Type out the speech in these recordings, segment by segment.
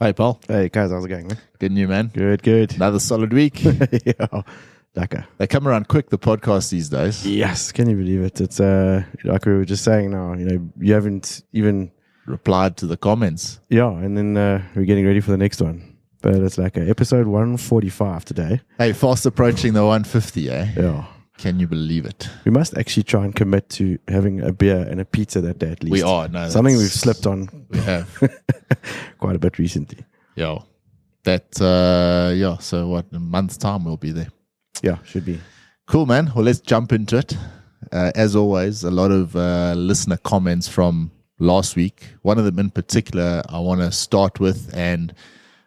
Hey, Paul. Hey, guys, how's it going, man? Good new man. Good. Another solid week. Yeah, lekker. They come around quick, the podcast these days. Yes, can you believe it? It's like we were just saying now, you haven't even Replied to the comments. and then we're getting ready for the next one. But it's like episode 145 today. Hey, fast approaching the 150, eh? Yeah. Can you believe it? We must actually try and commit to having a beer and a pizza that day at least. We are. No, something we've slipped on. We have. Quite a bit recently. Yeah. So what, in a month's time we'll be there. Yeah, should be. Cool, man. Well, let's jump into it. As always, a lot of listener comments from last week. One of them in particular I want to start with, and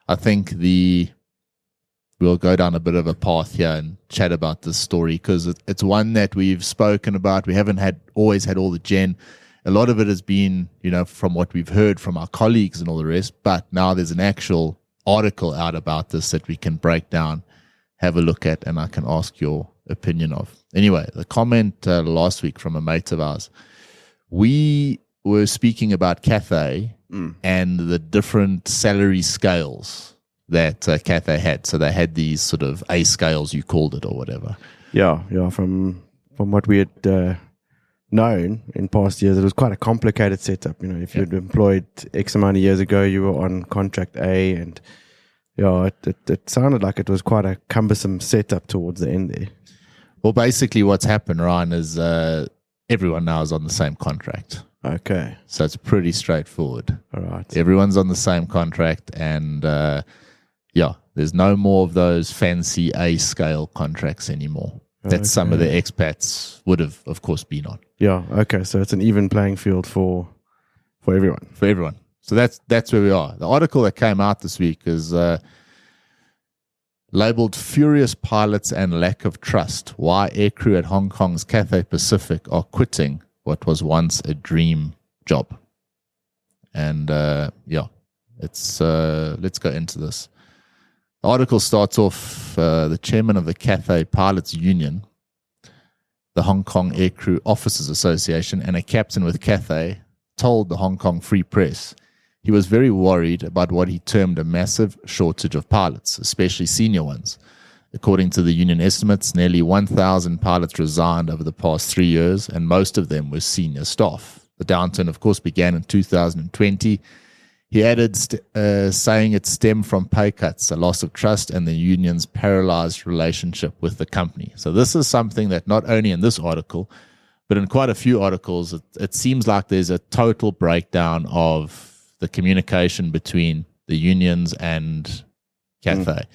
I think we'll go down a bit of a path here and chat about this story because it's one that we've spoken about. We haven't always had all the gen. A lot of it has been, from what we've heard from our colleagues and all the rest, but now there's an actual article out about this that we can break down, have a look at, and I can ask your opinion of. Anyway, the comment last week from a mate of ours, we were speaking about Cathay and the different salary scales that Cathay had. So they had these sort of A scales, you called it, or whatever. Yeah. From what we had known in past years, it was quite a complicated setup. If you'd employed X amount of years ago, you were on contract A, and it sounded like it was quite a cumbersome setup towards the end there. Well, basically what's happened, Ryan, is everyone now is on the same contract. Okay. So it's pretty straightforward. All right. Everyone's on the same contract, and there's no more of those fancy A scale contracts anymore that some of the expats would have, of course, been on. Yeah. Okay. So it's an even playing field for everyone. For everyone. So that's where we are. The article that came out this week is labeled "Furious Pilots and Lack of Trust: Why Aircrew at Hong Kong's Cathay Pacific Are Quitting What Was Once a Dream Job." And let's go into this. The article starts off, the chairman of the Cathay Pilots Union, the Hong Kong Aircrew Officers Association, and a captain with Cathay told the Hong Kong Free Press he was very worried about what he termed a massive shortage of pilots, especially senior ones. According to the union estimates, nearly 1,000 pilots resigned over the past 3 years, and most of them were senior staff. The downturn, of course, began in 2020. He added, saying it stemmed from pay cuts, a loss of trust, and the union's paralyzed relationship with the company. So this is something that not only in this article, but in quite a few articles, it seems like there's a total breakdown of the communication between the unions and Cathay.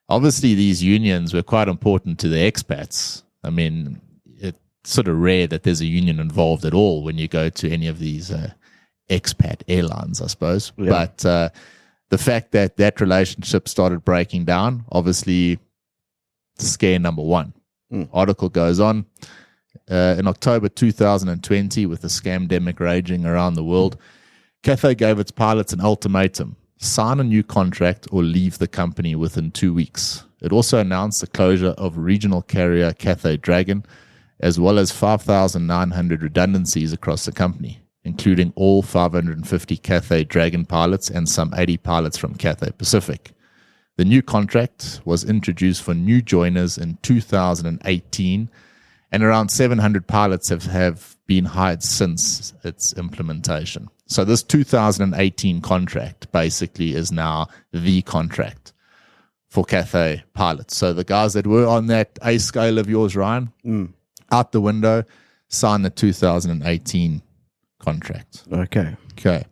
Obviously, these unions were quite important to the expats. I mean, it's sort of rare that there's a union involved at all when you go to any of these expat airlines, I suppose. Yeah. But the fact that relationship started breaking down, obviously, scare number one. Article goes on. In October 2020, with the scamdemic raging around the world, Cathay gave its pilots an ultimatum: sign a new contract or leave the company within 2 weeks. It also announced the closure of regional carrier Cathay Dragon, as well as 5,900 redundancies across the company, including all 550 Cathay Dragon pilots and some 80 pilots from Cathay Pacific. The new contract was introduced for new joiners in 2018, and around 700 pilots have been hired since its implementation. So this 2018 contract basically is now the contract for Cathay pilots. So the guys that were on that A scale of yours, Ryan, out the window, signed the 2018 contract. Okay.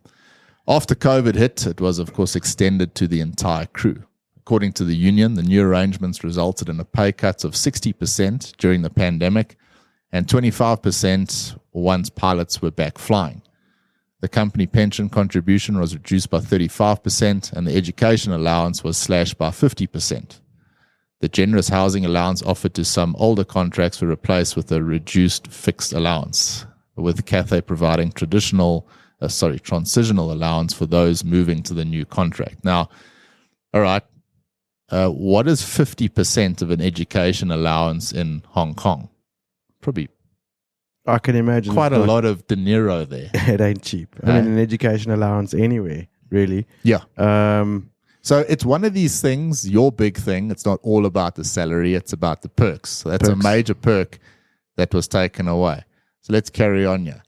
After COVID hit, it was, of course, extended to the entire crew. According to the union, the new arrangements resulted in a pay cut of 60% during the pandemic and 25% once pilots were back flying. The company pension contribution was reduced by 35%, and the education allowance was slashed by 50%. The generous housing allowance offered to some older contracts were replaced with a reduced fixed allowance, with Cathay providing transitional allowance for those moving to the new contract. Now, all right, what is 50% of an education allowance in Hong Kong? Probably I can imagine quite a lot of dinero there. It ain't cheap. I mean, an education allowance anywhere really. Yeah. Um, So it's one of these things, your big thing. It's not all about the salary. It's about the perks. So that's a major perk that was taken away. So let's carry on here.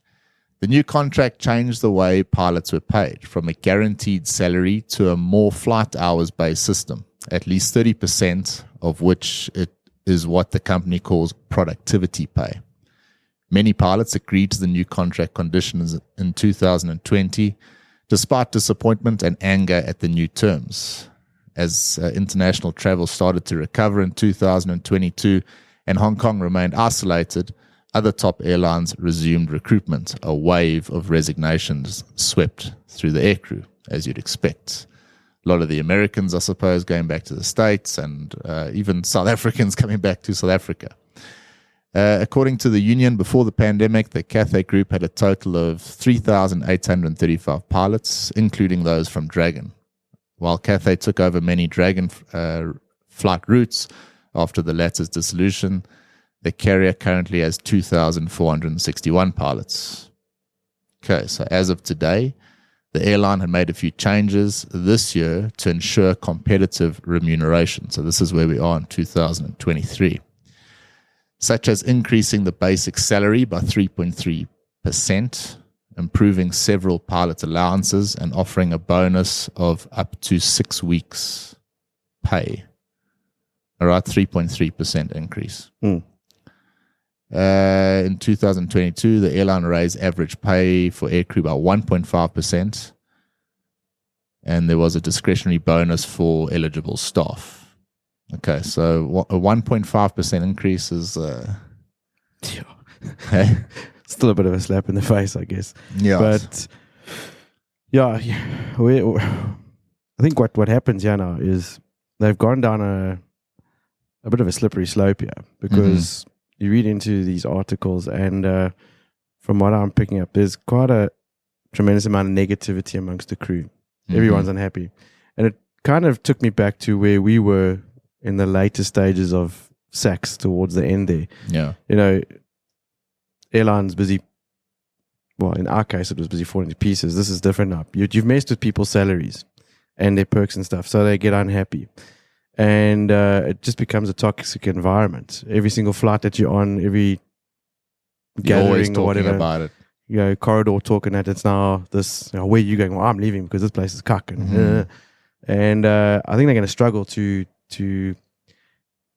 The new contract changed the way pilots were paid from a guaranteed salary to a more flight hours based system, at least 30% of which it is what the company calls productivity pay. Many pilots agreed to the new contract conditions in 2020, despite disappointment and anger at the new terms. As international travel started to recover in 2022 and Hong Kong remained isolated, other top airlines resumed recruitment. A wave of resignations swept through the aircrew, as you'd expect. A lot of the Americans, I suppose, going back to the States, and even South Africans coming back to South Africa. According to the union, before the pandemic, the Cathay Group had a total of 3,835 pilots, including those from Dragon. While Cathay took over many Dragon flight routes after the latter's dissolution, the carrier currently has 2,461 pilots. Okay, so as of today, the airline had made a few changes this year to ensure competitive remuneration. So this is where we are in 2023. Such as increasing the basic salary by 3.3%, improving several pilot allowances, and offering a bonus of up to 6 weeks pay. All right, 3.3% increase. In 2022, the airline raised average pay for aircrew by 1.5%, and there was a discretionary bonus for eligible staff. Okay, so a 1.5% increase is still a bit of a slap in the face, I guess. Yeah. But I think what happens here now is they've gone down a bit of a slippery slope here, because you read into these articles, and from what I'm picking up, there's quite a tremendous amount of negativity amongst the crew. Everyone's unhappy. And it kind of took me back to where we were in the later stages of SACs towards the end there. Yeah. You know, airlines busy, well, in our case, it was busy falling to pieces. This is different now. You've messed with people's salaries and their perks and stuff, so they get unhappy. And it just becomes a toxic environment. Every single flight that you're on, every gathering or whatever, about it. You know, corridor talking that it's now this, where are you going? Well, I'm leaving because this place is cuck. And I think they're going to struggle to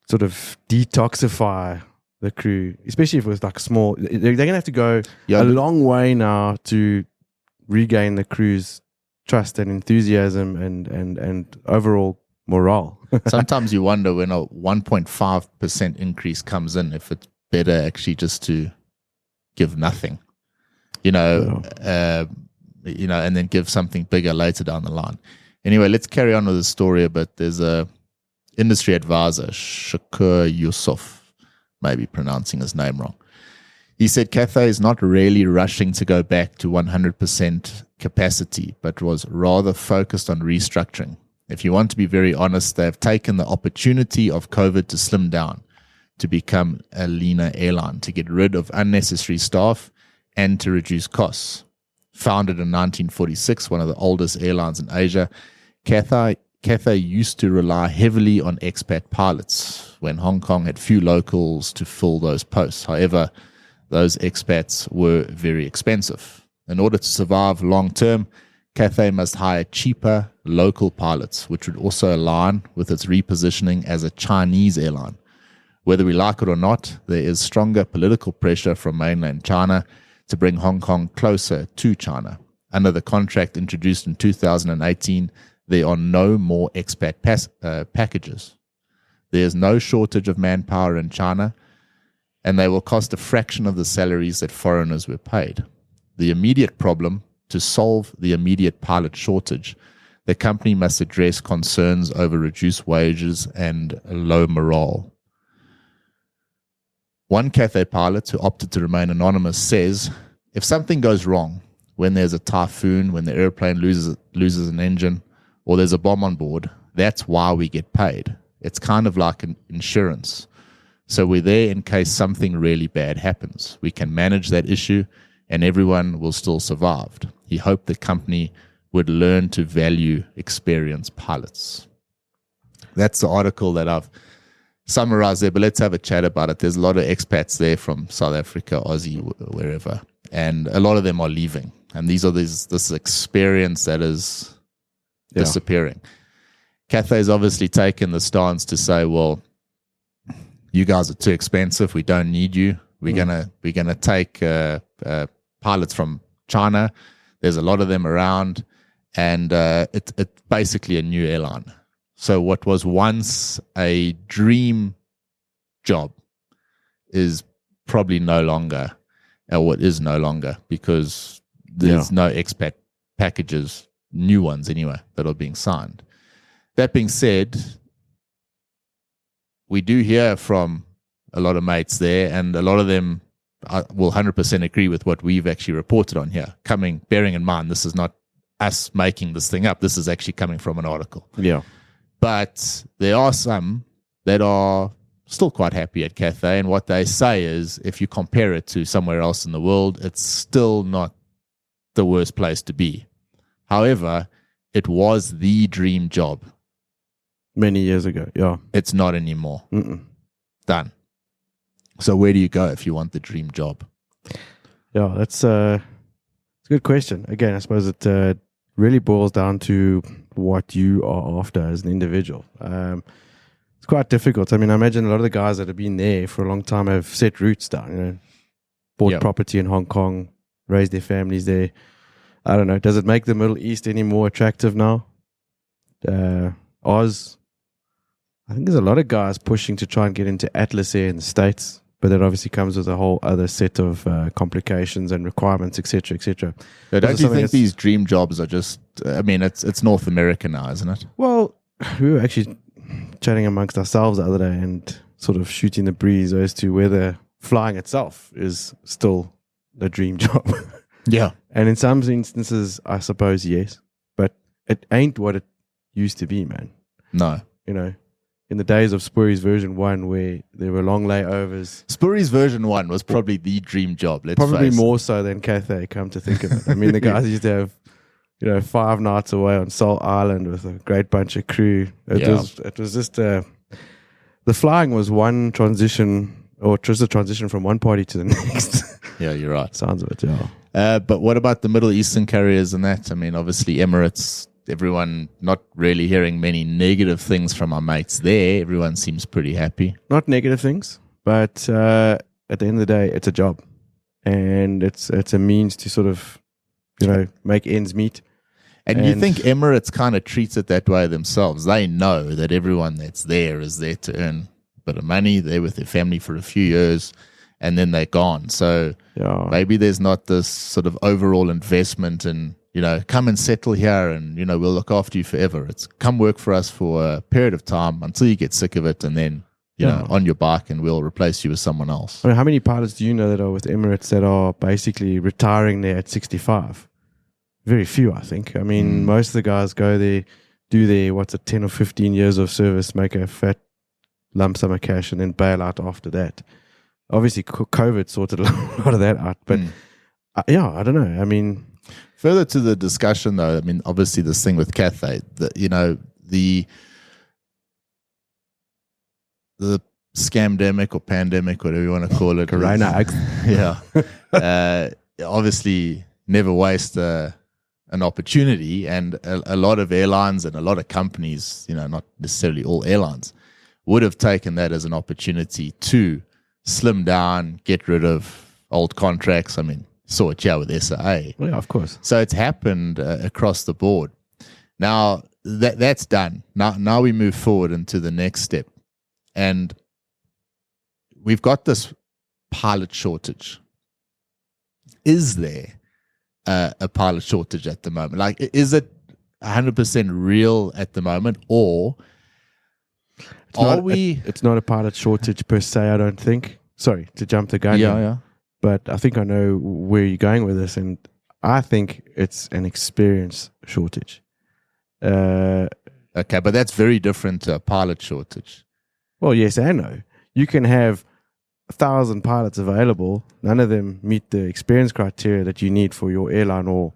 sort of detoxify the crew, especially if it was like small. They're going to have to go a long way now to regain the crew's trust and enthusiasm and overall morale. Sometimes you wonder when a 1.5% increase comes in, if it's better actually just to give nothing, and then give something bigger later down the line. Anyway, let's carry on with the story a bit. There's a industry advisor, Shakur Yusuf, maybe pronouncing his name wrong. He said Cathay is not really rushing to go back to 100% capacity, but was rather focused on restructuring. If you want to be very honest, they have taken the opportunity of COVID to slim down, to become a leaner airline, to get rid of unnecessary staff and to reduce costs. Founded in 1946, one of the oldest airlines in Asia, Cathay used to rely heavily on expat pilots when Hong Kong had few locals to fill those posts. However, those expats were very expensive. In order to survive long term, Cathay must hire cheaper local pilots, which would also align with its repositioning as a Chinese airline. Whether we like it or not, there is stronger political pressure from mainland China to bring Hong Kong closer to China. Under the contract introduced in 2018, there are no more expat packages. There is no shortage of manpower in China, and they will cost a fraction of the salaries that foreigners were paid. The immediate problem: to solve the immediate pilot shortage, the company must address concerns over reduced wages and low morale. One Cathay pilot who opted to remain anonymous says, if something goes wrong, when there's a typhoon, when the airplane loses an engine, or there's a bomb on board, that's why we get paid. It's kind of like an insurance. So we're there in case something really bad happens. We can manage that issue and everyone will still survive. He hoped the company would learn to value experienced pilots. That's the article that I've summarized there, but let's have a chat about it. There's a lot of expats there from South Africa, Aussie, wherever, and a lot of them are leaving. And this experience that is disappearing. Cathay's obviously taken the stance to say, well, you guys are too expensive. We don't need you. We're gonna take pilots from China. There's a lot of them around, and it's basically a new airline. So what was once a dream job is probably no longer, or what is no longer, because there's no expat packages, new ones anyway, that are being signed. That being said, we do hear from a lot of mates there, and a lot of them will 100% agree with what we've actually reported on here. Bearing in mind, this is not us making this thing up. This is actually coming from an article. Yeah. But there are some that are still quite happy at Cathay, and what they say is, if you compare it to somewhere else in the world, it's still not the worst place to be. However, it was the dream job. Many years ago, yeah. It's not anymore. Done. So where do you go if you want the dream job? Yeah, that's a good question. Again, I suppose it really boils down to what you are after as an individual. It's quite difficult. I mean, I imagine a lot of the guys that have been there for a long time have set roots down, bought property in Hong Kong, raised their families there. I don't know. Does it make the Middle East any more attractive now? Oz, I think there's a lot of guys pushing to try and get into Atlas Air in the States, but that obviously comes with a whole other set of complications and requirements, etc., etc. Don't you think these dream jobs are just, I mean, it's North America now, isn't it? Well, we were actually chatting amongst ourselves the other day and sort of shooting the breeze as to whether flying itself is still a dream job. Yeah. And in some instances, I suppose, yes. But it ain't what it used to be, man. No. In the days of Spurrier's version 1, where there were long layovers. Spurrier's version 1 was probably the dream job, probably more so than Cathay, come to think of it. I mean, the guys used to have 5 nights away on Sol Island with a great bunch of crew. It was just the flying was one transition, or just a transition from one party to the next. Yeah, you're right. Sounds of it, yeah. But what about the Middle Eastern carriers and that? I mean, obviously Emirates, everyone not really hearing many negative things from our mates there. Everyone seems pretty happy. Not negative things, but at the end of the day, it's a job. And it's a means to sort of, make ends meet. And you think Emirates kind of treats it that way themselves? They know that everyone that's there is there to earn a bit of money. They're with their family for a few years, and then they're gone. So maybe there's not this sort of overall investment in, come and settle here and, we'll look after you forever. It's come work for us for a period of time until you get sick of it, and then, on your bike, and we'll replace you with someone else. I mean, how many pilots do you know that are with Emirates that are basically retiring there at 65? Very few, I think. I mean, most of the guys go there, do their, 10 or 15 years of service, make a fat lump sum of cash, and then bail out after that. Obviously, COVID sorted a lot of that out. But, I don't know. I mean... Further to the discussion, though, I mean, obviously this thing with Cathay, the scamdemic or pandemic, whatever you want to call it. Corona. Obviously never waste an opportunity, and a lot of airlines and a lot of companies, not necessarily all airlines, would have taken that as an opportunity to slim down, get rid of old contracts. I mean, saw it here with SAA. Yeah, of course. So it's happened across the board. Now that's done. Now we move forward into the next step, and we've got this pilot shortage. Is there a pilot shortage at the moment? Like, is it 100% real at the moment, or It's not a pilot shortage per se, I don't think. Sorry to jump the gun. Yeah. But I think I know where you're going with this, and I think it's an experience shortage. Okay, but that's very different to a pilot shortage. Well, yes and no. You can have 1,000 pilots available. None of them meet the experience criteria that you need for your airline or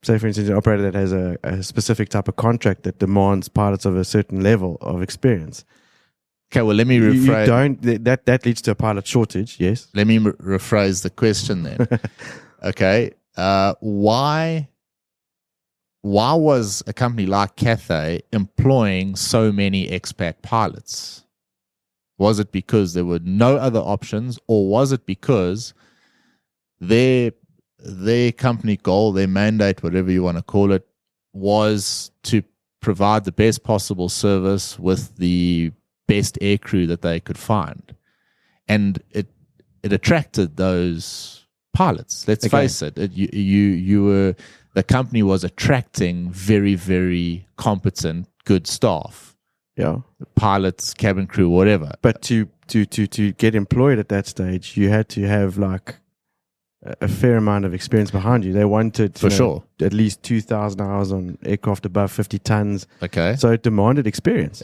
say, for instance, an operator that has a specific type of contract that demands pilots of a certain level of experience. Okay, well, let me rephrase. That leads to a pilot shortage, yes. Let me rephrase the question then. Okay, why was a company like Cathay employing so many expat pilots? Was it because there were no other options, or was it because their company goal, their mandate, whatever you want to call it, was to provide the best possible service with the best aircrew that they could find? And it attracted those pilots. Let's face it. The company was attracting very, very competent, good staff. Yeah, pilots, cabin crew, whatever. But to get employed at that stage, you had to have like a fair amount of experience behind you. They wanted at least 2,000 hours on aircraft above 50 tons. Okay, so it demanded experience.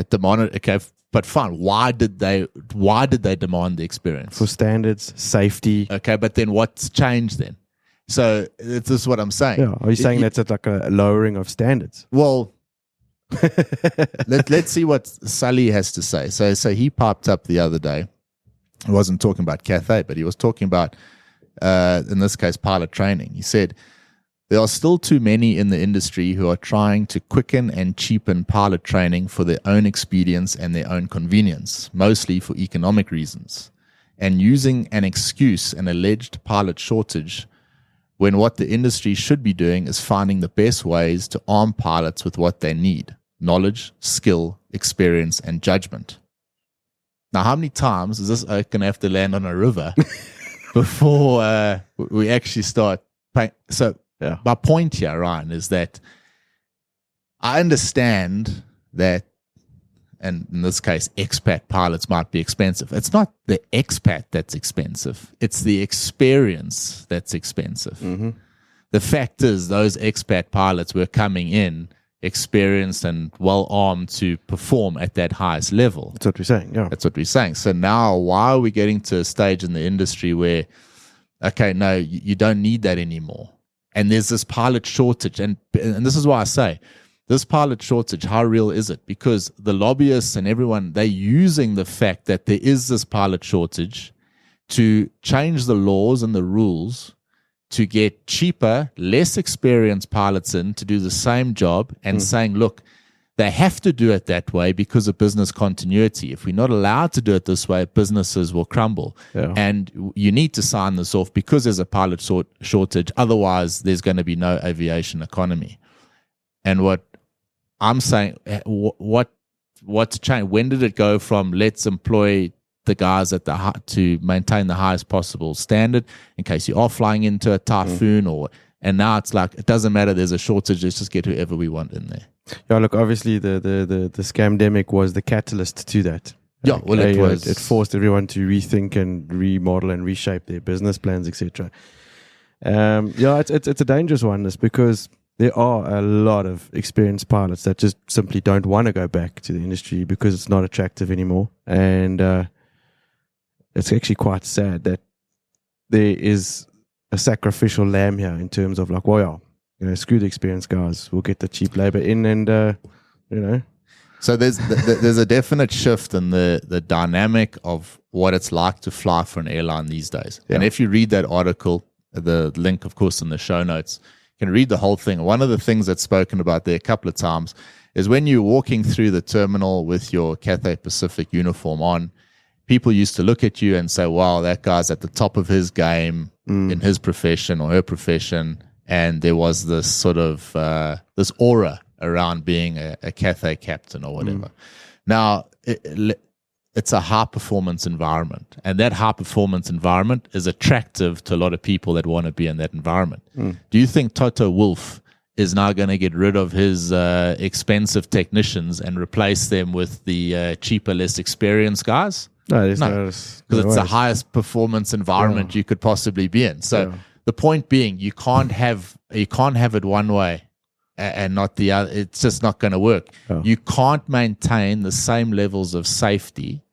But fine. Why did they demand the experience? For standards, safety. Okay, but then what's changed then? So this is what I'm saying. Yeah, are you saying that's like a lowering of standards? Well, let's see what Sully has to say. So he popped up the other day. He wasn't talking about Cathay, but he was talking about, in this case, pilot training. He said, there are still too many in the industry who are trying to quicken and cheapen pilot training for their own expedience and their own convenience, mostly for economic reasons, and using an excuse, an alleged pilot shortage, when what the industry should be doing is finding the best ways to arm pilots with what they need: knowledge, skill, experience, and judgment. Now, how many times is this going to have to land on a river before we actually start paying? So my point here, Ryan, is that I understand that, and in this case, expat pilots might be expensive. It's not the expat that's expensive. It's the experience that's expensive. Mm-hmm. The fact is, those expat pilots were coming in experienced and well-armed to perform at that highest level. That's what we're saying, yeah. That's what we're saying. So now, why are we getting to a stage in the industry where, okay, no, you don't need that anymore? And there's this pilot shortage. And this is why I say, this pilot shortage, how real is it? Because the lobbyists and everyone, they're using the fact that there is this pilot shortage to change the laws and the rules to get cheaper, less experienced pilots in to do the same job, and saying, look, they have to do it that way because of business continuity. If we're not allowed to do it this way, businesses will crumble. Yeah. And you need to sign this off because there's a pilot shortage. Otherwise, there's going to be no aviation economy. And what I'm saying, what's changed? When did it go from let's employ the guys at to maintain the highest possible standard in case you are flying into a typhoon, and now it's like it doesn't matter, there's a shortage, let's just get whoever we want in there. Yeah, look, obviously the scamdemic was the catalyst to that. Yeah, well, it forced everyone to rethink and remodel and reshape their business plans, etc. It's a dangerous one, this, because there are a lot of experienced pilots that just simply don't want to go back to the industry because it's not attractive anymore. And it's actually quite sad that there is a sacrificial lamb here in terms of like, well, yeah, screw the experienced guys, we'll get the cheap labor in, and So there's a definite shift in the dynamic of what it's like to fly for an airline these days. Yeah. And if you read that article, the link, of course, in the show notes, you can read the whole thing. One of the things that's spoken about there a couple of times is when you're walking through the terminal with your Cathay Pacific uniform on, people used to look at you and say, wow, that guy's at the top of his game in his profession or her profession. And there was this sort of this aura around being a Cathay captain or whatever. Now, it's a high-performance environment. And that high-performance environment is attractive to a lot of people that want to be in that environment. Do you think Toto Wolff is now going to get rid of his expensive technicians and replace them with the cheaper, less experienced guys? No, because it's the highest performance environment you could possibly be in. So the point being, you can't have it one way and not the other. It's just not going to work. You can't maintain the same levels of safety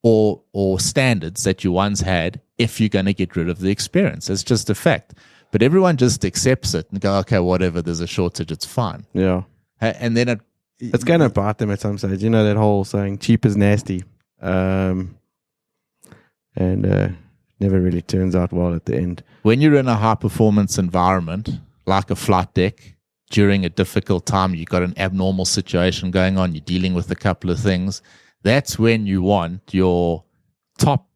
or standards that you once had if you're going to get rid of the experience. It's just a fact. But everyone just accepts it and go, okay, whatever, there's a shortage, it's fine. Yeah. And then it's going to bite them at some stage. You know that whole saying, cheap is nasty. And never really turns out well at the end. When you're in a high-performance environment, like a flight deck, during a difficult time, you've got an abnormal situation going on, you're dealing with a couple of things, that's when you want your top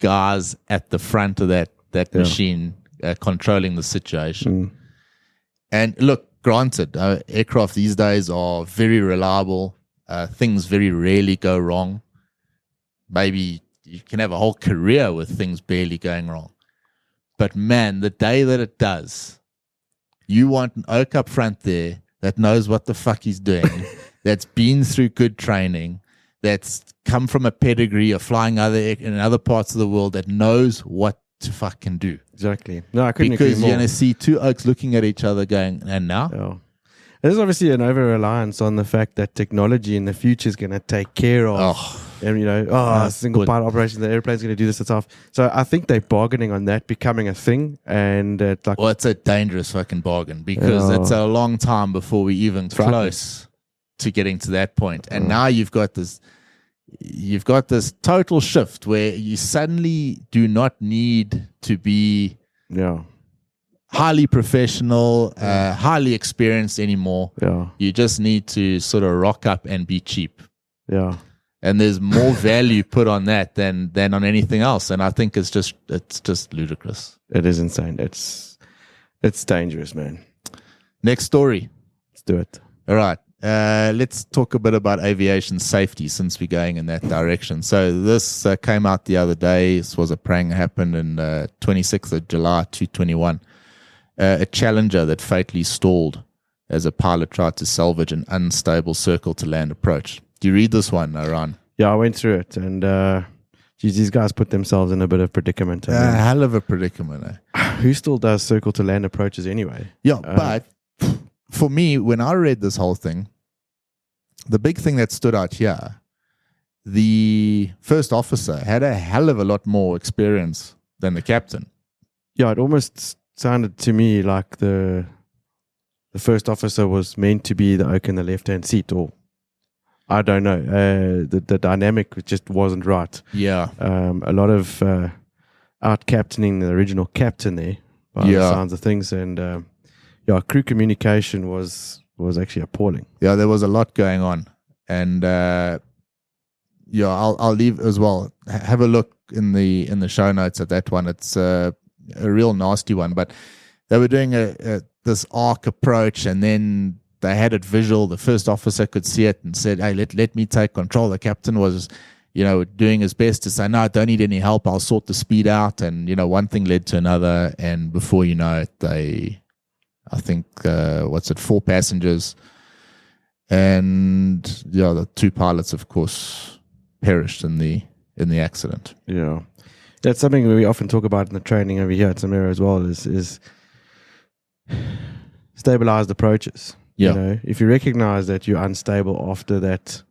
guys at the front of that machine controlling the situation. And look, granted, aircraft these days are very reliable. Things very rarely go wrong. Maybe you can have a whole career with things barely going wrong. But man, the day that it does, you want an oak up front there that knows what the fuck he's doing, that's been through good training, that's come from a pedigree of flying in other parts of the world, that knows what to fucking do. Exactly. No, I couldn't agree more. Because you're going to see two oaks looking at each other going, and now? Yeah. There's obviously an over-reliance on the fact that technology in the future is going to take care of, and single pilot operations, the airplane's going to do this itself. So I think they're bargaining on that becoming a thing, and it's a dangerous fucking bargain, because it's a long time before we even close to getting to that point. And now you've got this total shift where you suddenly do not need to be highly professional, highly experienced anymore. Yeah. You just need to sort of rock up and be cheap. Yeah. And there's more value put on that than on anything else. And I think it's just ludicrous. It is insane. It's dangerous, man. Next story. Let's do it. All right. Let's talk a bit about aviation safety, since we're going in that direction. So this came out the other day. This was a prank that happened in 26th of July 2021. A Challenger that fatally stalled as a pilot tried to salvage an unstable circle-to-land approach. Do you read this one, Ryan? Yeah, I went through it, and these guys put themselves in a bit of predicament. A hell of a predicament. Who still does circle-to-land approaches anyway? Yeah, but for me, when I read this whole thing, the big thing that stood out here, the first officer had a hell of a lot more experience than the captain. Yeah, it almost sounded to me like the first officer was meant to be the oak in the left-hand seat, or I don't know. The dynamic just wasn't right. Yeah. A lot of out-captaining the original captain there, by the sounds of things, and crew communication was actually appalling. Yeah, there was a lot going on, and I'll leave as well. Have a look in the show notes at that one. It's a real nasty one, but they were doing this arc approach, and then they had it visual. The first officer could see it and said, "Hey, let me take control." The captain was, doing his best to say, "No, I don't need any help. I'll sort the speed out." And one thing led to another, and before you know it, I think 4 passengers, and the 2 pilots, of course, perished in the accident. Yeah. That's something we often talk about in the training over here at Cemair as well, is stabilized approaches. Yeah. If you recognize that you're unstable after that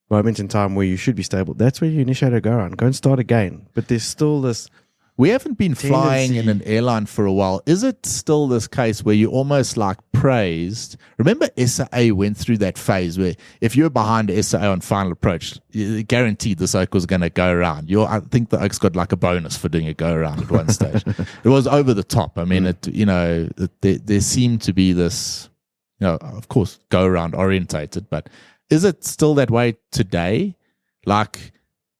moment in time where you should be stable, that's where you initiate a go around. Go and start again. But there's still this... We haven't been flying in an airline for a while. Is it still this case where you almost like praised? Remember SAA went through that phase where if you're behind SAA on final approach, guaranteed this oak was going to go around. I think the oak's got like a bonus for doing a go around at one stage. It was over the top. I mean, there seemed to be this, of course, go around orientated, but is it still that way today? Like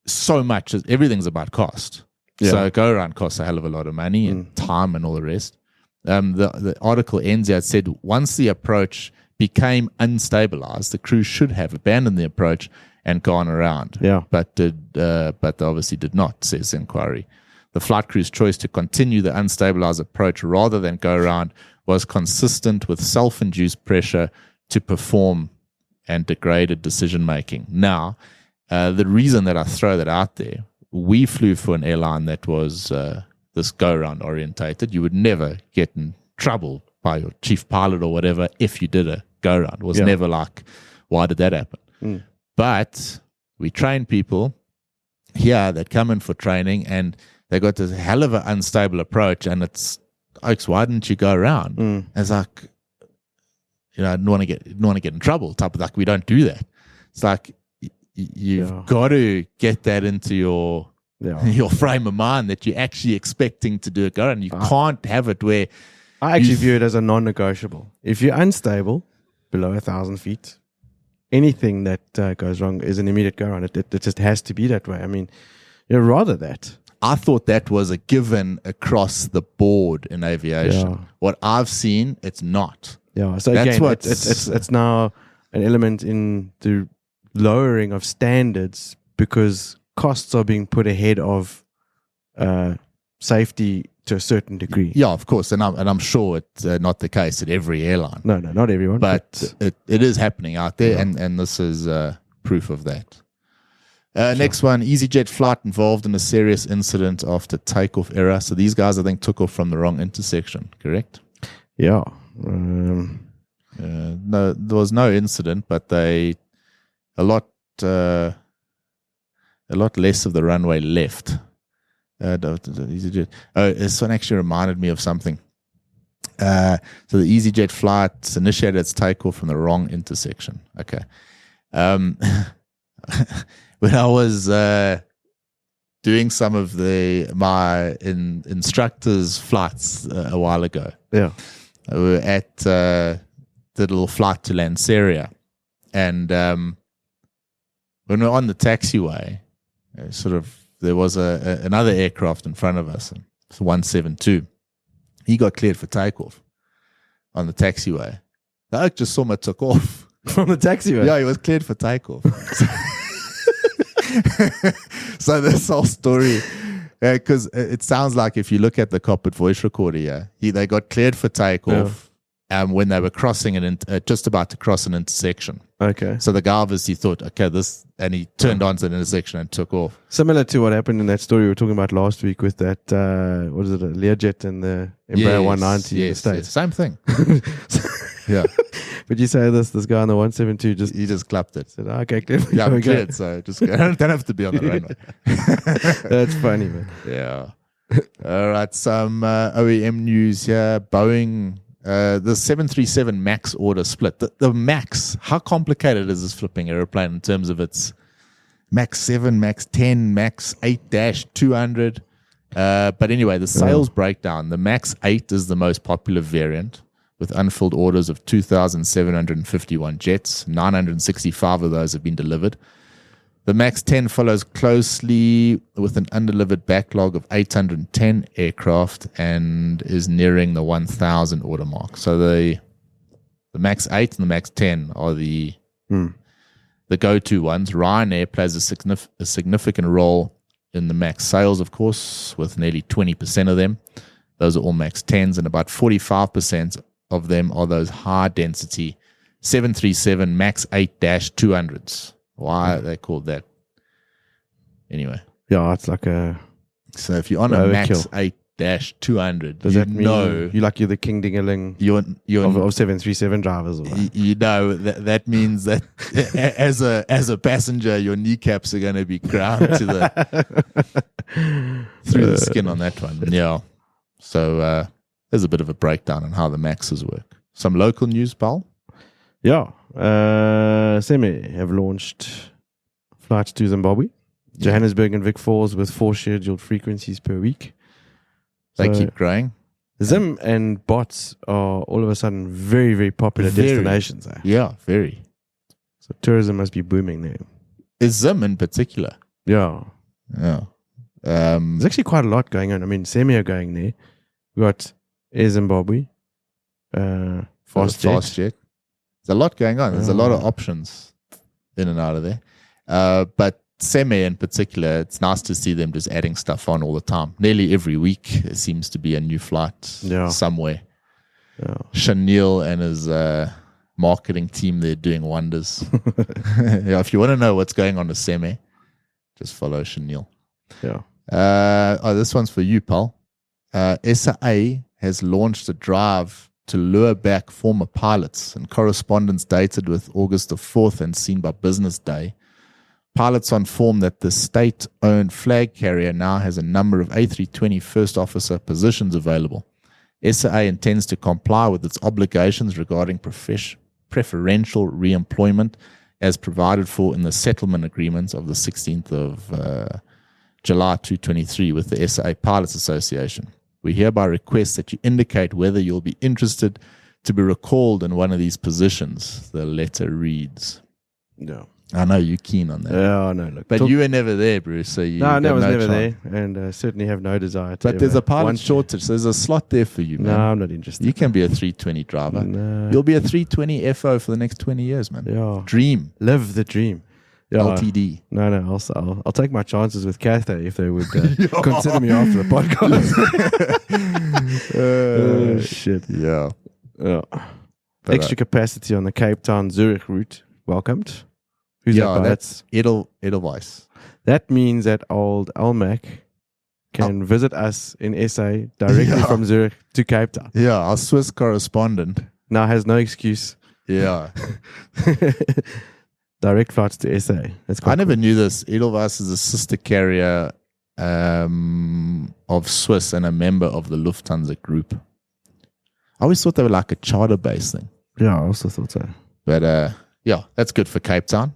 so much, everything's about cost. Yeah. So go around costs a hell of a lot of money and time and all the rest. The article ends here. It said once the approach became unstabilized, the crew should have abandoned the approach and gone around. Yeah, but they obviously did not, says the inquiry. The flight crew's choice to continue the unstabilized approach rather than go around was consistent with self-induced pressure to perform and degraded decision making. Now, the reason that I throw that out there. We flew for an airline that was this go-around orientated. You would never get in trouble by your chief pilot or whatever if you did a go-around. It was never like, why did that happen? But we train people here that come in for training, and they got this hell of an unstable approach, and it's, Oaks, why didn't you go around? And it's like, I didn't want to get in trouble. Type of like, we don't do that. It's like you've got to get that into your frame of mind that you're actually expecting to do it go, and you can't have it where I actually view it as a non-negotiable. If you're unstable below 1,000 feet, anything that goes wrong is an immediate go on. It just has to be that way. I mean, rather that. I thought that was a given across the board in aviation. Yeah. What I've seen, it's not. Yeah. So That's again, what it's now an element in the lowering of standards because costs are being put ahead of safety to a certain degree. Yeah, of course, and I'm sure it's not the case at every airline. No, not everyone. But it is happening out there, and this is proof of that. Next one, EasyJet flight involved in a serious incident after takeoff error. So these guys, I think, took off from the wrong intersection, correct? Yeah. No, there was no incident, but a lot less of the runway left. EasyJet. Oh, this one actually reminded me of something. So the EasyJet flight initiated its takeoff from the wrong intersection. Okay. When I was doing some of my instructor's flights a while ago, we were at the little flight to Lanseria, and when we were on the taxiway, there was another aircraft in front of us, it's 172. He got cleared for takeoff on the taxiway. The oak just saw me took off from the taxiway. Yeah, he was cleared for takeoff. So this whole story, because it sounds like if you look at the cockpit voice recorder, they got cleared for takeoff when they were crossing just about to cross an intersection. Okay. So the guy obviously thought, okay, and he turned onto an intersection and took off. Similar to what happened in that story we were talking about last week with that, what is it, a Learjet and the Embraer 190 in the States. Yes, same thing. Yeah. But you say this guy on the 172 he just clapped it. Said, okay, clear. Yeah, I'm cleared, so just don't have to be on the runway. That's funny, man. Yeah. All right, some OEM news here. Boeing, the 737 MAX order split. The MAX, how complicated is this flipping airplane in terms of its MAX 7, MAX 10, MAX 8-200? But anyway, the sales breakdown. The MAX 8 is the most popular variant, with unfilled orders of 2,751 jets. 965 of those have been delivered. The MAX 10 follows closely with an undelivered backlog of 810 aircraft and is nearing the 1,000 order mark. So the MAX 8 and the MAX 10 are the go-to ones. Ryanair plays a significant role in the MAX sales, of course, with nearly 20% of them. Those are all MAX 10s, and about 45% of them are those high-density 737 MAX 8-200s. Why are they called that? Anyway. Yeah, it's like a... So if you're on a MAX 8-200, does that mean you're the king ding-a-ling you're of 737 drivers? Or that means that as a passenger, your kneecaps are going to be ground to through the skin on that one. Yeah. So there's a bit of a breakdown on how the Maxes work. Some local news, Paul? Yeah. Cemair have launched flights to Zimbabwe, Johannesburg and Vic Falls with 4 scheduled frequencies per week. They keep growing. Zim and bots are all of a sudden very, very popular destinations. Yeah, very. So tourism must be booming there. Is Zim in particular? Yeah. Yeah. There's actually quite a lot going on. I mean, Cemair going there. We got Air Zimbabwe, FastJet. There's a lot going on. There's a lot of options in and out of there. But Cemair in particular, it's nice to see them just adding stuff on all the time. Nearly every week, there seems to be a new flight somewhere. Yeah. Chanel and his marketing team, they're doing wonders. If you want to know what's going on with Cemair, just follow Chanel. Yeah. This one's for you, Paul. SAA has launched a drive to lure back former pilots, and correspondence dated with August the 4th and seen by Business Day Pilots are informed that the state-owned flag carrier now has a number of A320 first officer positions available. SAA intends to comply with its obligations regarding preferential re-employment as provided for in the settlement agreements of the 16th of July 2023 with the SAA Pilots Association. We hereby request that you indicate whether you'll be interested to be recalled in one of these positions, the letter reads. No. I know you're keen on that. Yeah, no, look. But you were never there, Bruce. So you no, I was never chance. there, and certainly have no desire to. But there's a pilot shortage. So there's a slot there for you, man. No, I'm not interested. You can be a 320 driver. No. You'll be a 320 FO for the next 20 years, man. Yeah. Dream. Live the dream. Yeah. LTD. No, I'll take my chances with Cathay if they would consider me after the podcast. Shit. Yeah. But, extra capacity on the Cape Town Zurich route welcomed. Who's that by? That's Edelweiss. That means that old Almac can visit us in SA directly from Zurich to Cape Town. Yeah, our Swiss correspondent. Now has no excuse. Yeah. Direct flights to SA. That's quite I never knew this. Edelweiss is a sister carrier of Swiss and a member of the Lufthansa group. I always thought they were like a charter-based thing. Yeah, I also thought so. But yeah, that's good for Cape Town.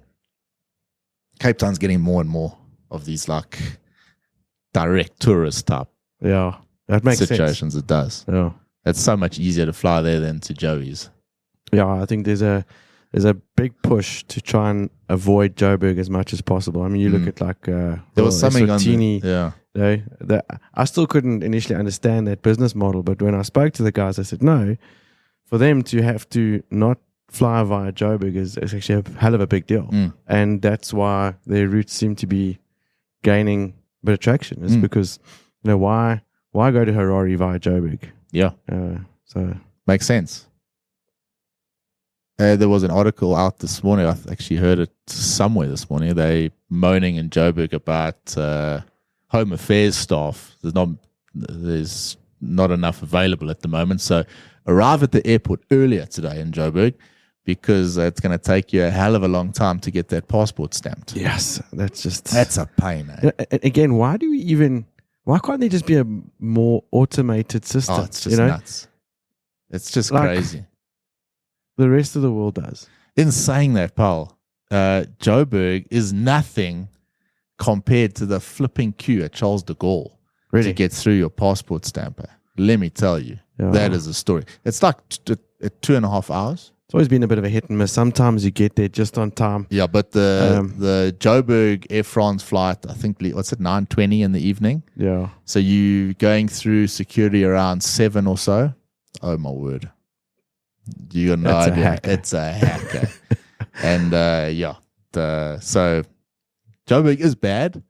Cape Town's getting more and more of these like direct tourist type that makes situations. sense. It does. Yeah, it's so much easier to fly there than to Joey's. Yeah, I think there's a big push to try and avoid Joburg as much as possible. I mean, you look at like there was something Eswatini, on the, I still couldn't initially understand that business model, but when I spoke to the guys, I said no. For them to have to not fly via Joburg is actually a hell of a big deal. And that's why their routes seem to be gaining a bit of traction. It's because, why go to Harare via Joburg? Yeah. So makes sense. There was an article out this morning. I actually heard it somewhere this morning. They moaning in Joburg about home affairs staff. There's not enough available at the moment. So arrive at the airport earlier today in Joburg, because it's going to take you a hell of a long time to get that passport stamped. Yes, that's a pain. Again, why can't there just be a more automated system? Oh, it's just nuts. It's just crazy. The rest of the world does. In saying that, Paul, Joburg is nothing compared to the flipping queue at Charles de Gaulle to get through your passport stamper. Let me tell you, that is a story. It's like 2.5 hours. It's always been a bit of a hit and miss. Sometimes you get there just on time. Yeah, but the Joburg Air France flight, I think, 9:20 in the evening? Yeah. So you going through security around 7 or so? Oh, my word. You got no idea. It's a hacker. And so Joburg is bad,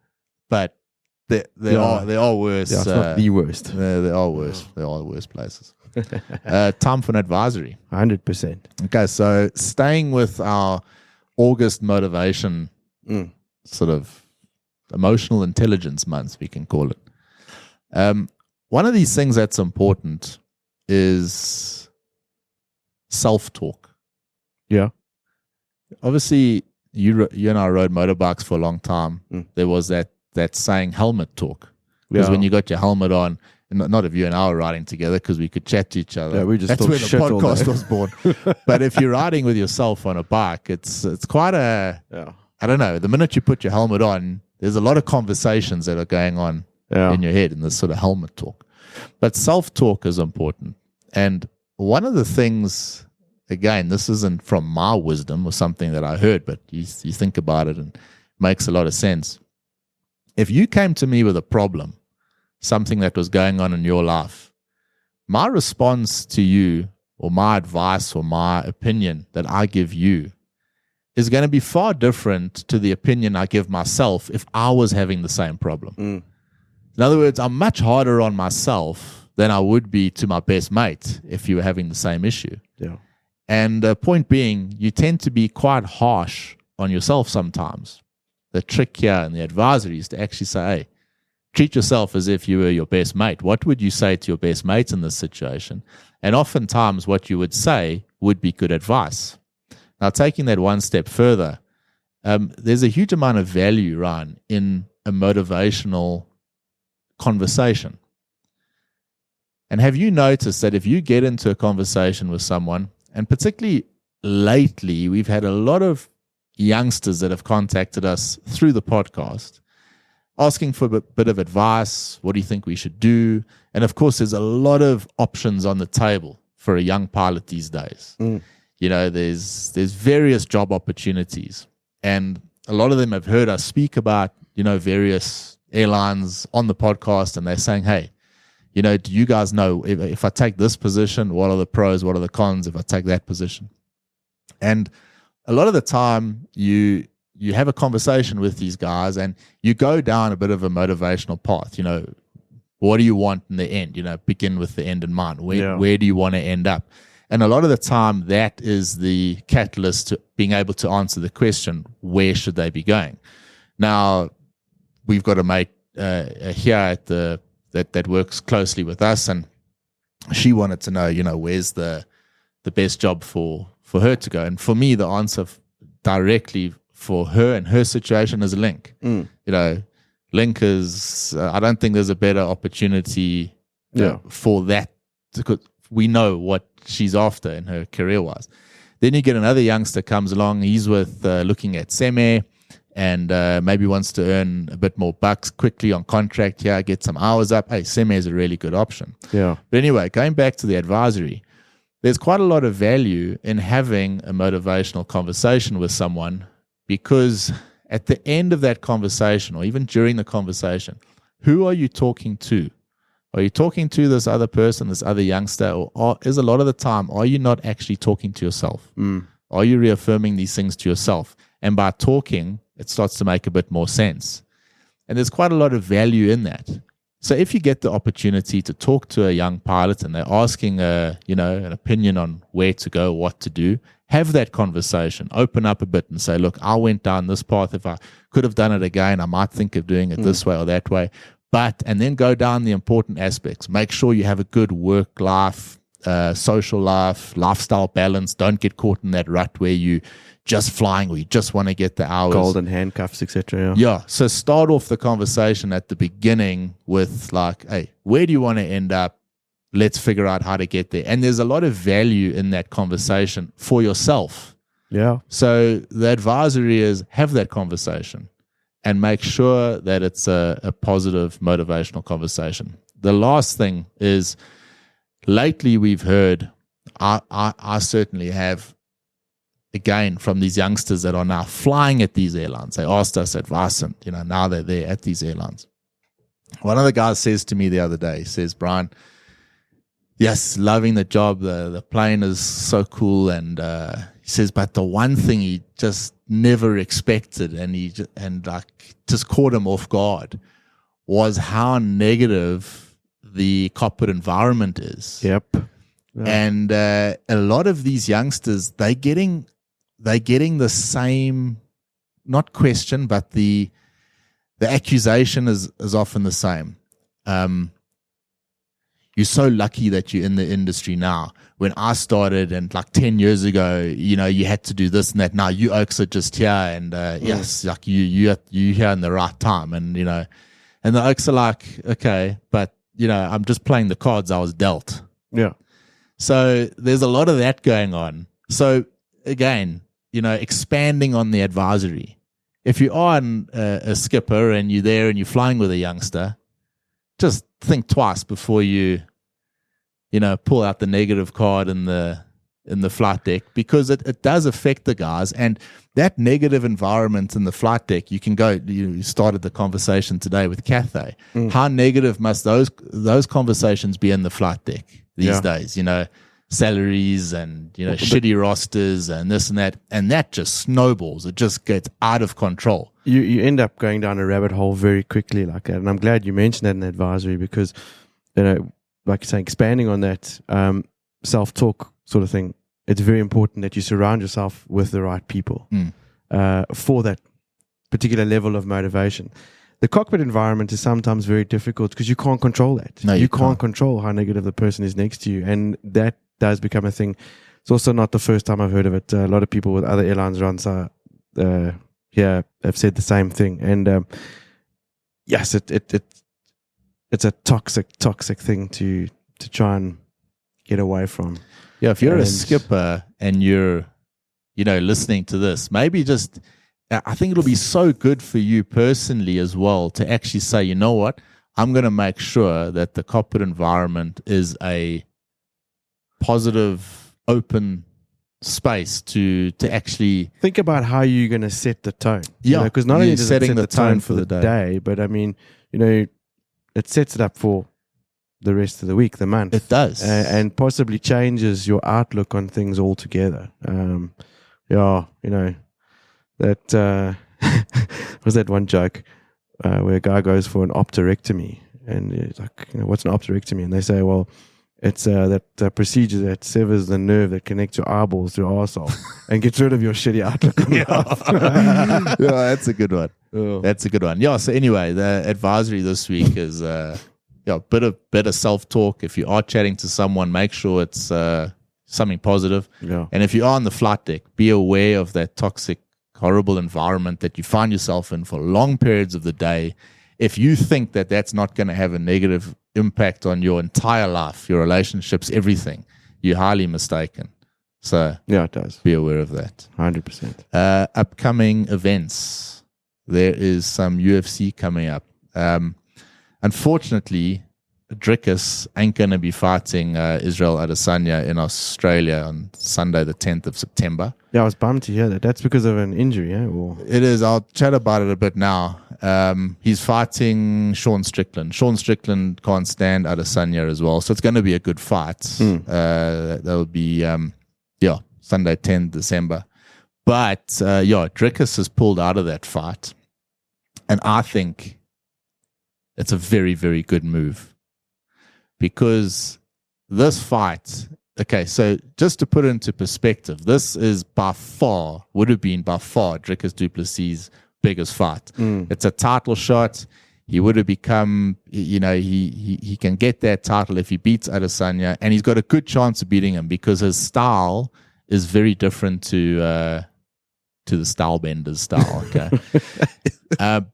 but there are worse. Yeah, it's not the worst. There are worse. There are worse places. Time for an advisory. 100%. Okay, so staying with our August motivation sort of emotional intelligence month, we can call it. One of these things that's important is self-talk. Yeah. Obviously, you and I rode motorbikes for a long time. There was that saying helmet talk. Because when you got your helmet on, not if you and I were riding together, because we could chat to each other. Yeah, we just that's where the podcast was born. But if you're riding with yourself on a bike, it's quite a, I don't know, the minute you put your helmet on, there's a lot of conversations that are going on in your head in this sort of helmet talk. But self-talk is important. And one of the things, again, this isn't from my wisdom or something that I heard, but you think about it and it makes a lot of sense. If you came to me with a problem, something that was going on in your life, my response to you, or my advice or my opinion that I give you, is going to be far different to the opinion I give myself if I was having the same problem. In other words, I'm much harder on myself than I would be to my best mate if you were having the same issue. Yeah. And the point being, you tend to be quite harsh on yourself sometimes. The trick here and the advisory is to actually say, hey, treat yourself as if you were your best mate. What would you say to your best mates in this situation? And oftentimes what you would say would be good advice. Now, taking that one step further, there's a huge amount of value, Ryan, in a motivational conversation. And have you noticed that if you get into a conversation with someone, and particularly lately, we've had a lot of youngsters that have contacted us through the podcast, asking for a bit of advice. What do you think we should do? And of course, there's a lot of options on the table for a young pilot these days. You know, there's various job opportunities. And a lot of them have heard us speak about, you know, various airlines on the podcast, and they're saying, hey, you know, do you guys know if I take this position, what are the pros, what are the cons if I take that position? And a lot of the time you have a conversation with these guys and you go down a bit of a motivational path. You know, what do you want in the end? You know, begin with the end in mind. Where do you want to end up? And a lot of the time, that is the catalyst to being able to answer the question, where should they be going? Now, we've got a mate here at that works closely with us, and she wanted to know, you know, where's the best job for her to go? And for me, the answer directly for her and her situation is Link. You know, Link is, I don't think there's a better opportunity for that, because we know what she's after in her career-wise. Then you get another youngster comes along. He's with looking at Cemair and maybe wants to earn a bit more bucks quickly on contract here, get some hours up. Hey, Cemair is a really good option. Yeah. But anyway, going back to the advisory, there's quite a lot of value in having a motivational conversation with someone, because at the end of that conversation, or even during the conversation, who are you talking to? Are you talking to this other person, this other youngster, or is a lot of the time, are you not actually talking to yourself? Are you reaffirming these things to yourself? And by talking, it starts to make a bit more sense. And there's quite a lot of value in that. So if you get the opportunity to talk to a young pilot and they're asking an opinion on where to go, what to do, have that conversation, open up a bit and say, look, I went down this path. If I could have done it again, I might think of doing it this way or that way. And then go down the important aspects. Make sure you have a good work life, social life, lifestyle balance. Don't get caught in that rut where you just flying or you just want to get the hours. Golden handcuffs, etc. Yeah. So start off the conversation at the beginning with like, hey, where do you want to end up? Let's figure out how to get there. And there's a lot of value in that conversation for yourself. Yeah. So the advisory is have that conversation and make sure that it's a positive, motivational conversation. The last thing is, lately we've heard, I certainly have, again, from these youngsters that are now flying at these airlines. They asked us advice, and now they're there at these airlines. One of the guys says to me the other day, he says, Bryan, yes, loving the job, the plane is so cool, and he says, but the one thing he just never expected, and just caught him off guard, was how negative the corporate environment is. Yep. Yeah. And a lot of these youngsters, they're getting the same, not question, but the accusation is often the same. You're so lucky that you're in the industry now. When I started, and like 10 years ago, you had to do this and that. Now you oaks are just here, and yes, like you're here in the right time, and and the oaks are like, okay, but I'm just playing the cards I was dealt. Yeah. So there's a lot of that going on. So again, expanding on the advisory. If you are a skipper and you're there and you're flying with a youngster, just think twice before you pull out the negative card in the flight deck, because it does affect the guys. And that negative environment in the flight deck, you can go, you started the conversation today with Cathay. How negative must those conversations be in the flight deck these days? Salaries and shitty rosters and this and that just snowballs. It just gets out of control. You end up going down a rabbit hole very quickly like that. And I'm glad you mentioned that in the advisory, because like you're saying, expanding on that self-talk sort of thing, it's very important that you surround yourself with the right people for that particular level of motivation. The cockpit environment is sometimes very difficult because you can't control that. No, you can't control how negative the person is next to you, and that does become a thing. It's also not the first time I've heard of it. A lot of people with other airlines run here have said the same thing. And yes, it's a toxic thing to try and get away from. Yeah, if you're a skipper and you're, listening to this, maybe just, I think it'll be so good for you personally as well to actually say, you know what, I'm going to make sure that the cockpit environment is a positive, open space to actually think about how you're going to set the tone. Yeah, because not only does it set the tone for the day, but I mean, it sets it up for the rest of the week, the month. It does. And possibly changes your outlook on things altogether. That was that one joke where a guy goes for an optorectomy, and he's like, what's an optorectomy? And they say, well, it's that procedure that severs the nerve that connects your eyeballs to your arsehole and gets rid of your shitty outlook on life. Yeah, that's a good one. Oh. That's a good one. Yeah, so anyway, the advisory this week is a bit of self-talk. If you are chatting to someone, make sure it's something positive. Yeah. And if you are on the flight deck, be aware of that toxic, horrible environment that you find yourself in for long periods of the day. If you think that that's not going to have a negative impact on your entire life, your relationships, everything, you're highly mistaken. So yeah, it does. Be aware of that. 100%. Upcoming events. There is some UFC coming up. Unfortunately, Dricus ain't going to be fighting Israel Adesanya in Australia on Sunday, the 10th of September. Yeah, I was bummed to hear that. That's because of an injury, eh? Or... It is. I'll chat about it a bit now. He's fighting Sean Strickland. Sean Strickland can't stand Adesanya as well, so it's going to be a good fight. That'll be, Sunday, 10th December. But, Dricus has pulled out of that fight, and I think it's a very, very good move. Because this fight, okay, so just to put it into perspective, this is would have been by far Dricus du Plessis' biggest fight. It's a title shot. He would have become, he can get that title if he beats Adesanya, and he's got a good chance of beating him because his style is very different to the Stylebender's style. Okay,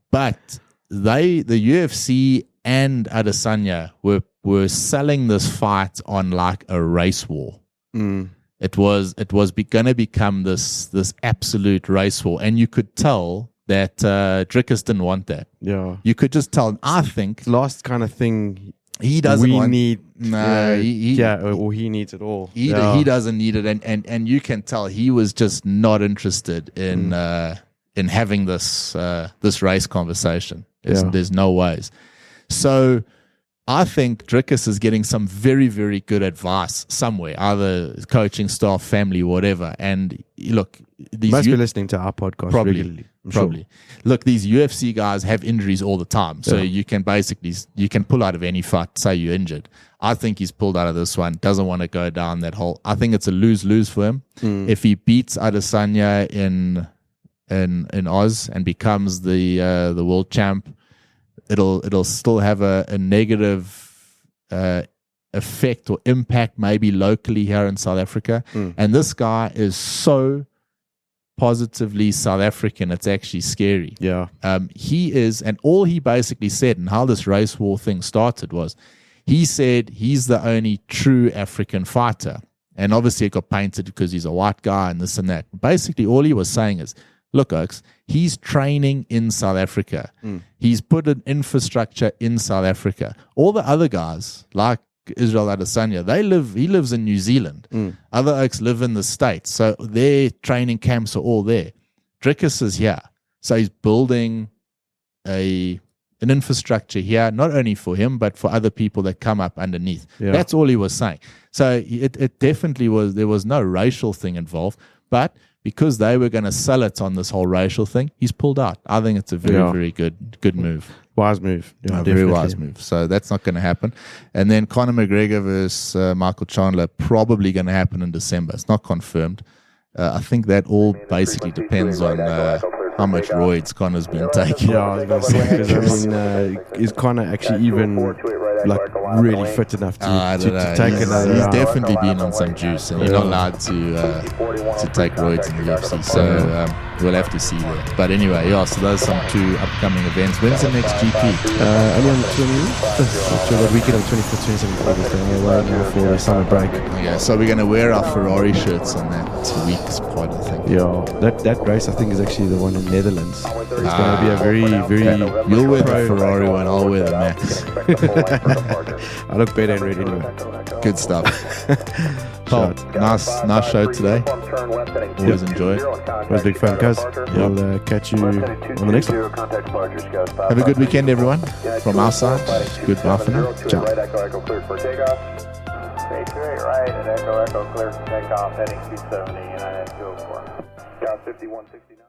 but the UFC and Adesanya were selling this fight on like a race war. It was going to become this absolute race war, and you could tell that Dricus didn't want that. Yeah, you could just tell. I think last kind of thing he doesn't need. No, or he needs it all. He doesn't need it, and you can tell he was just not interested in having this race conversation. There's no ways. So I think Dricus is getting some very, very good advice somewhere, either coaching staff, family, whatever. And look, these must be listening to our podcast regularly. Probably. Sure. Look, these UFC guys have injuries all the time. So you can pull out of any fight, say you're injured. I think he's pulled out of this one, doesn't want to go down that hole. I think it's a lose-lose for him. If he beats Adesanya in Oz and becomes the world champ, it'll still have a negative effect or impact maybe locally here in South Africa. And this guy is so positively South African, it's actually scary. Yeah. He is, and all he basically said and how this race war thing started was he said he's the only true African fighter. And obviously it got painted because he's a white guy and this and that. Basically all he was saying is, look, Oaks, he's training in South Africa. He's put an infrastructure in South Africa. All the other guys, like Israel Adesanya, he lives in New Zealand. Other Oaks live in the States. So their training camps are all there. Dricus is here. So he's building an infrastructure here, not only for him, but for other people that come up underneath. Yeah. That's all he was saying. So it definitely was, there was no racial thing involved, but because they were going to sell it on this whole racial thing, he's pulled out. I think it's a very, very good move. Wise move. Yeah, very wise move. So that's not going to happen. And then Conor McGregor versus Michael Chandler, probably going to happen in December. It's not confirmed. I think that all basically depends on how much roids Conor's been taking. Yeah, I was going to say, because is Conor actually even really fit enough to take another? He's definitely been on some juice, and you're not allowed to take roids in the UFC. So we'll have to see that. But anyway, yeah, so those are some 2 upcoming events. When's the next GP? Only on the 25th, so that weekend of 24th, 27th August, going away now for the summer break. Okay, so we're going to wear our Ferrari shirts on that week's pod, I think. Yeah, that race I think is actually the one in Netherlands. It's going to be a very, very... You'll wear the Ferrari one, I'll wear the Max. I look better in red anyway. Good stuff. Paul, nice show today. Always enjoy it. It was big fun, cuz. We'll catch you on the next one. Have a good weekend, everyone. From our side, goodbye for now. Ciao. Right, and Echo, clear for takeoff, heading 270, United 204. Got 5169.